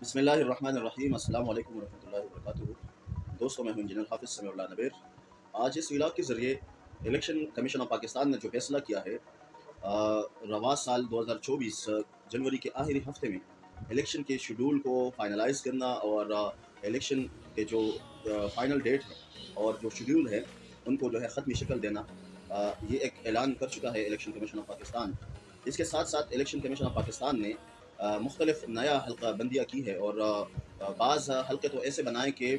بسم اللہ الرحمن الرحیم۔ السلام علیکم ورحمۃ اللہ وبرکاتہ۔ دوستوں، میں ہوں انجینئر حافظ سمیع اللہ نبیر۔ آج اس ولاگ کے ذریعے الیکشن کمیشن آف پاکستان نے جو فیصلہ کیا ہے، رواں سال 2024 جنوری کے آخری ہفتے میں الیکشن کے شیڈول کو فائنلائز کرنا اور الیکشن کے جو فائنل ڈیٹ ہے اور جو شیڈول ہے ان کو جو ہے ختمی شکل دینا، یہ ایک اعلان کر چکا ہے الیکشن کمیشن آف پاکستان۔ اس کے ساتھ ساتھ الیکشن کمیشن آف پاکستان نے مختلف نیا حلقہ بندیاں کی ہے، اور بعض حلقے تو ایسے بنائے کہ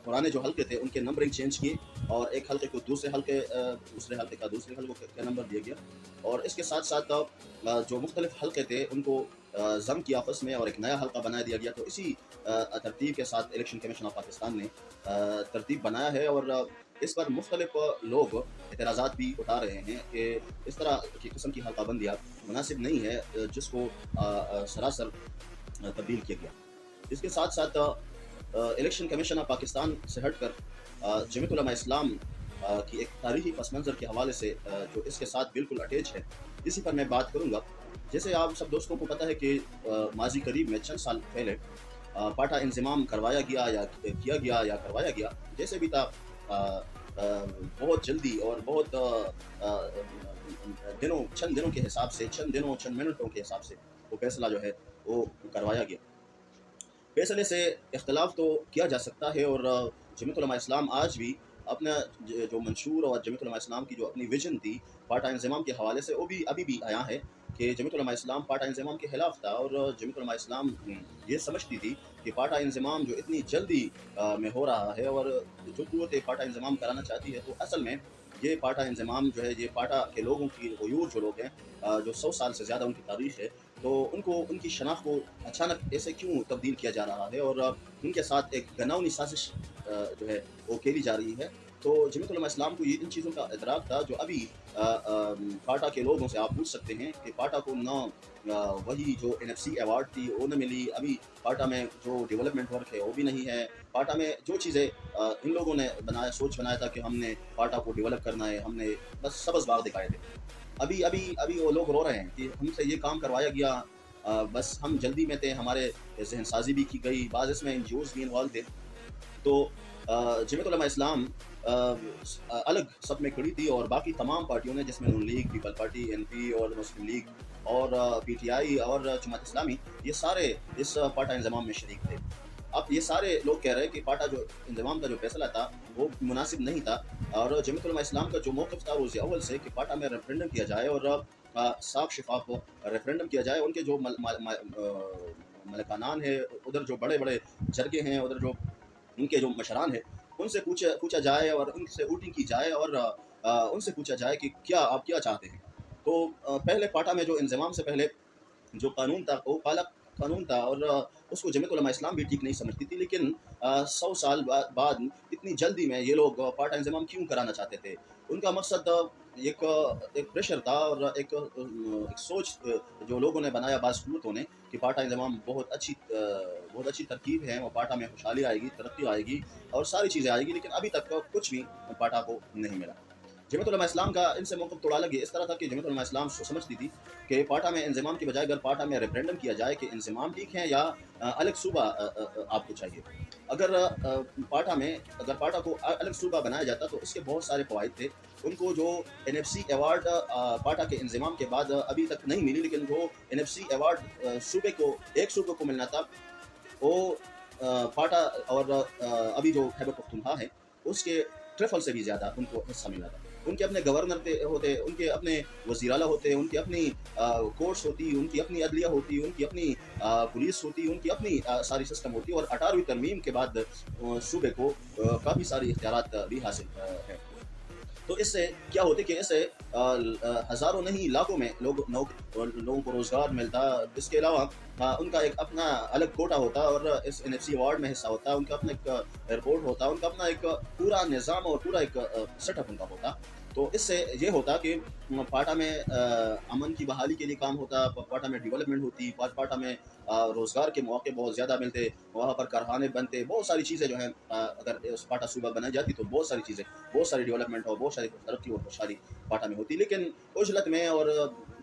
پرانے جو حلقے تھے ان کے نمبرنگ چینج کیے، اور ایک حلقے کو دوسرے حلقے کا دوسرے حلقے کا نمبر دیا گیا، اور اس کے ساتھ ساتھ جو مختلف حلقے تھے ان کو ضم کیا آپس میں اور ایک نیا حلقہ بنا دیا گیا۔ تو اسی ترتیب کے ساتھ الیکشن کمیشن آف پاکستان نے ترتیب بنایا ہے، اور اس پر مختلف لوگ اعتراضات بھی اٹھا رہے ہیں کہ اس طرح کی قسم کی حلقہ بندیاں مناسب نہیں ہے جس کو سراسر تبدیل کیا گیا۔ اس کے ساتھ ساتھ الیکشن کمیشن آف پاکستان سے ہٹ کر جمعیت علماء اسلام کی ایک تاریخی پس منظر کے حوالے سے جو اس کے ساتھ بالکل اٹیچ ہے، اسی پر میں بات کروں گا۔ جیسے آپ سب دوستوں کو پتہ ہے کہ ماضی قریب میں چند سال پہلے پاٹا انضمام کروایا گیا یا کیا گیا یا کروایا گیا، جیسے بھی تھا، بہت جلدی اور بہت چند دنوں کے حساب سے، چند منٹوں کے حساب سے وہ فیصلہ جو ہے وہ کروایا گیا۔ فیصلے سے اختلاف تو کیا جا سکتا ہے، اور جمعیت علماء اسلام آج بھی اپنا جو منشور اور جمعیت علماء اسلام کی جو اپنی ویژن تھی پاٹا انضمام کے حوالے سے، وہ بھی ابھی بھی آیا ہے کہ جمعیت علماء اسلام پاٹا انضمام کے خلاف تھا، اور جمعیت علماء اسلام یہ سمجھتی تھی کہ پاٹا انضمام جو اتنی جلدی میں ہو رہا ہے، اور جو قوت پاٹا انضمام کرانا چاہتی ہے، تو اصل میں یہ پاٹا انضمام جو ہے، یہ پاٹا کے لوگوں کی غیور جو لوگ ہیں، جو 100 سال سے زیادہ ان کی تاریخ ہے، تو ان کی شناخت کو اچانک ایسے کیوں تبدیل کیا جا رہا ہے، اور ان کے ساتھ ایک گناؤنی سازش جو ہے وہ کھیلی جا رہی ہے۔ تو جمعیت علماء اسلام کو یہ ان چیزوں کا ادراک تھا، جو ابھی پاٹا کے لوگوں سے آپ پوچھ سکتے ہیں کہ پاٹا کو نہ وہی جو NFC ایوارڈ تھی وہ نہ ملی، ابھی پاٹا میں جو ڈیولپمنٹ ورک ہے وہ بھی نہیں ہے، پاٹا میں جو چیزیں ان لوگوں نے بنایا تھا کہ ہم نے پاٹا کو ڈیولپ کرنا ہے، ہم نے بس سبز باغ دکھائے تھے۔ ابھی وہ لوگ رو رہے ہیں کہ ہم سے یہ کام کروایا گیا، بس ہم جلدی میں تھے، ہمارے ذہن سازی بھی کی گئی، بعض اس میں NGOs بھی انوالو تھے۔ تو جمعیت علماء اسلام الگ سب میں کھڑی تھی، اور باقی تمام پارٹیوں نے، جس میں نون لیگ، پیپل پارٹی، NP اور مسلم لیگ اور PTI اور جماعت اسلامی، یہ سارے اس پاٹا انضمام میں شریک تھے۔ اب یہ سارے لوگ کہہ رہے ہیں کہ پاٹا جو انضمام کا جو فیصلہ تھا وہ مناسب نہیں تھا، اور جمعیت علماء اسلام کا جو موقف تھا روز اول سے کہ پاٹا میں ریفرینڈم کیا جائے، اور صاف شفاف ریفرینڈم کیا جائے۔ ان کے جو ملکانان ہیں ادھر، جو بڑے بڑے جرگے ہیں ادھر، جو ان کے جو مشران ہیں، ان سے پوچھا جائے اور ان سے ووٹنگ کی جائے، اور ان سے پوچھا جائے کہ آپ کیا چاہتے ہیں۔ تو پہلے پاٹا میں جو انضمام سے پہلے جو قانون تھا وہ کالا قانون تھا، اور اس کو جمعیت علماء اسلام بھی ٹھیک نہیں سمجھتی تھی، لیکن 100 سال بعد اتنی جلدی میں یہ لوگ پاٹا انضمام کیوں کرانا چاہتے تھے؟ ان کا مقصد ایک پریشر تھا، اور ایک سوچ جو لوگوں نے بنایا، بعض قوتوں نے، کہ پاٹا انضمام بہت اچھی ترکیب ہے، وہ پاٹا میں خوشحالی آئے گی، ترقی آئے گی اور ساری چیزیں آئے گی، لیکن ابھی تک کچھ بھی پاٹا کو نہیں ملا۔ جمعیت علماء اسلام کا ان سے موقف تھوڑا الگ ہے، اس طرح تھا کہ جمعیت علماء اسلام سمجھتی تھی کہ پاٹا میں انضمام کی بجائے اگر پاٹا میں ریفرینڈم کیا جائے کہ انضمام ٹھیک ہے یا الگ صوبہ آپ کو چاہیے۔ اگر پاٹا کو الگ صوبہ بنایا جاتا تو اس کے بہت سارے فوائد تھے۔ ان کو جو NFC ایوارڈ پاٹا کے انضمام کے بعد ابھی تک نہیں ملی، لیکن جو NFC ایوارڈ ایک صوبے کو ملنا تھا، وہ پاٹا اور ابھی جو خیبر پختونخوا ہے اس کے ٹریفل سے بھی زیادہ ان کو حصہ ملا تھا۔ ان کے اپنے گورنر ہوتے، ان کے اپنے وزیر اعلیٰ ہوتے، ان کی اپنی کورٹس ہوتی، ان کی اپنی عدلیہ ہوتی، ان کی اپنی پولیس ہوتی، ان کی اپنی ساری سسٹم ہوتی، اور 18ویں ترمیم کے بعد صوبے کو کافی ساری اختیارات بھی حاصل ہیں۔ تو اس سے کیا ہوتے کہ اس سے ہزاروں نہیں لاکھوں میں لوگوں کو روزگار ملتا۔ اس کے علاوہ ان کا ایک اپنا الگ کوٹا ہوتا، اور اس NFC ایوارڈ میں حصہ ہوتا، ان کا اپنا ایک ایئرپورٹ ہوتا، ان کا اپنا ایک پورا نظام اور پورا ایک سیٹ اپ ان کا ہوتا۔ تو اس سے یہ ہوتا کہ پاٹا میں امن کی بحالی کے لیے کام ہوتا، پاٹا میں ڈیولپمنٹ ہوتی، پاٹا میں روزگار کے مواقع بہت زیادہ ملتے، وہاں پر کارخانے بنتے، بہت ساری چیزیں جو ہیں، اگر پاٹا صوبہ بنائی جاتی تو بہت ساری ڈیولپمنٹ اور بہت ساری ترقی اور خوشحالی پاٹا میں ہوتی۔ لیکن عجلت میں اور